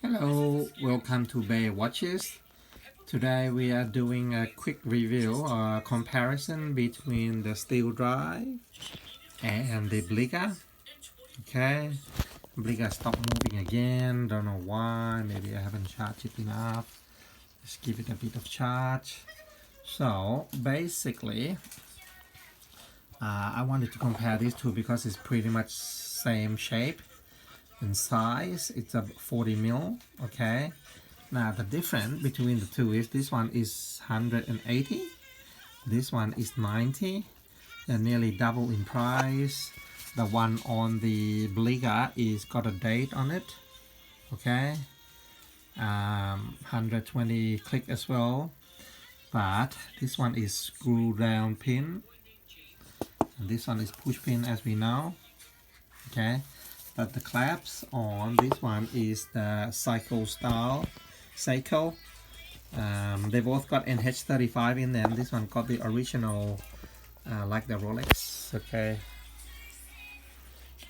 Hello, welcome to Bay Watches. Today we are doing a quick review or comparison between the steel drive and the Bliger. Okay, Bliger stopped moving again, don't know why, maybe I haven't charged it enough. Let's give it a bit of charge. So basically, I wanted to compare these two because it's pretty much same shape and size. It's a 40 mil, okay. Now the difference between the two is this one is 180, this one is 90. They're nearly double in price. The one on the Bliger is got a date on it, okay. 120 click as well, but this one is screw down pin and this one is push pin as we know, okay. But the clamps on this one is the cycle style. Seiko. They both got NH35 in them. This one got the original, like the Rolex, okay.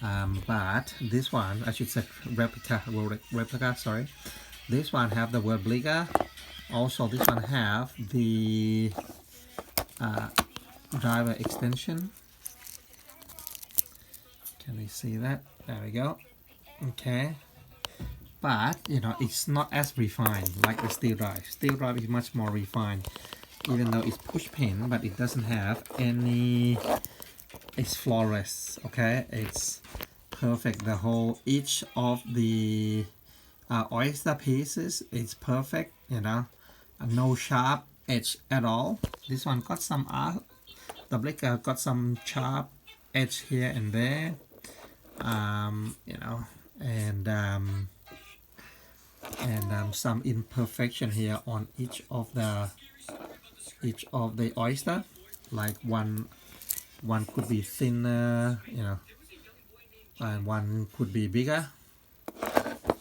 But this one, I should say replica, sorry. This one have the word Bliger. Also, this one have the driver extension. Can we see that? There we go. Okay. But it's not as refined like the steel drive. Steel drive is much more refined, even though it's push pin, but it doesn't have any, it's flawless, okay. It's perfect. The whole, each of the oyster pieces is perfect, no sharp edge at all. This one got some the Bliger got some sharp edge here and there, and some imperfection here on each of the oyster, like one could be thinner, and one could be bigger,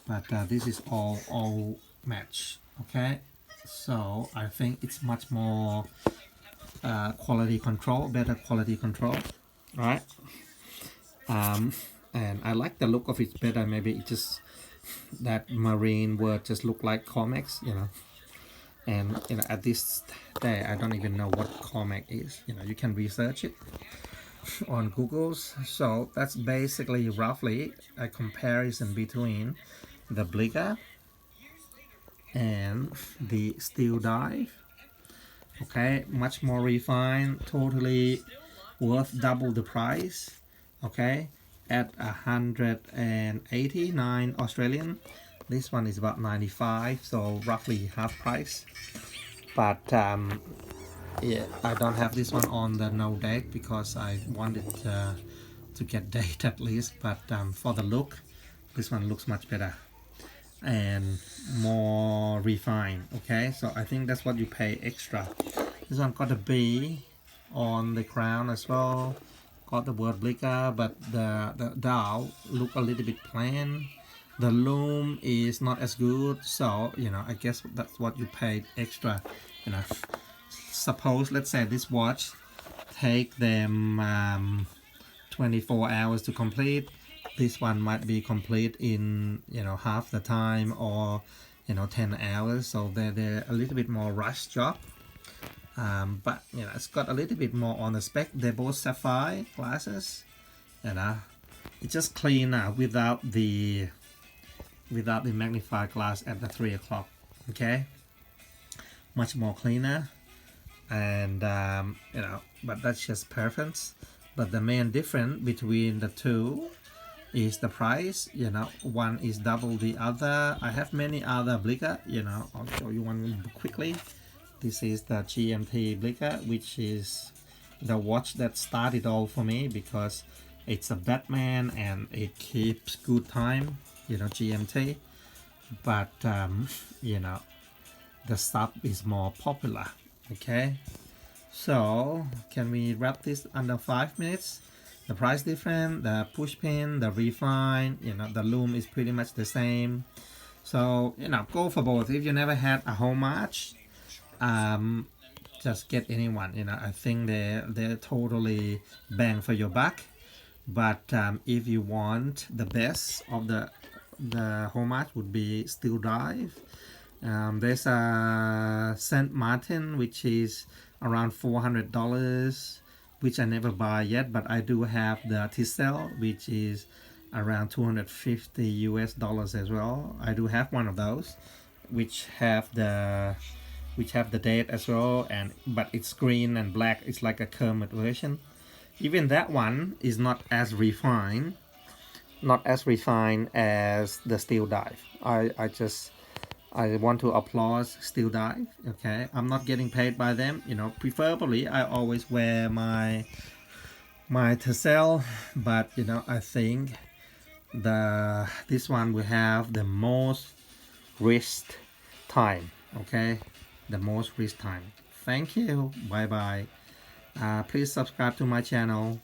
but this is all match, okay. So I think it's much more quality control, better quality control, right. And I like the look of it better. Maybe it just, that marine word just look like Comex, and at this day I don't even know what Comex is. You can research it on Google's. So that's basically roughly a comparison between the Bliger and the steel dive, okay. Much more refined, totally worth double the price, okay, at 189 Australian. This one is about 95, so roughly half price. But yeah, I don't have this one on the no date because I wanted to get date at least. But for the look, this one looks much better and more refined, okay. So I think that's what you pay extra. This one got a B on the crown as well, got the word Bliger, but the dial look a little bit plain. The loom is not as good, so I guess that's what you paid extra. Suppose, let's say this watch take them 24 hours to complete. This one might be complete in half the time, or 10 hours, so they're a little bit more rush job. But it's got a little bit more on the spec. They're both sapphire glasses, it's just cleaner without the magnified glass at the 3 o'clock, okay. Much more cleaner, and but that's just preference. But the main difference between the two is the price. One is double the other. I have many other Bliger, I'll show you one quickly. This is the GMT Bliger, which is the watch that started all for me because it's a Batman and it keeps good time, GMT. But the sub is more popular, okay. So can we wrap this under 5 minutes? The price different, the push pin, the refine, the loom is pretty much the same. So go for both. If you never had a home watch, just get anyone. I think they're totally bang for your buck. But if you want the best of the the homage would be steel dive. There's a Saint Martin which is around $400, which I never buy yet, but I do have the Tissel which is around 250 US dollars as well. I do have one of those which have the date as well, and but it's green and black. It's like a Kermit version. Even that one is not as refined as the steel dive. I want to applaud steel dive. Okay, I'm not getting paid by them, you know. Preferably I always wear my tassel, but you know, I think this one will have the most wrist time. Okay, the most wrist time. Thank you. Bye bye. Please subscribe to my channel.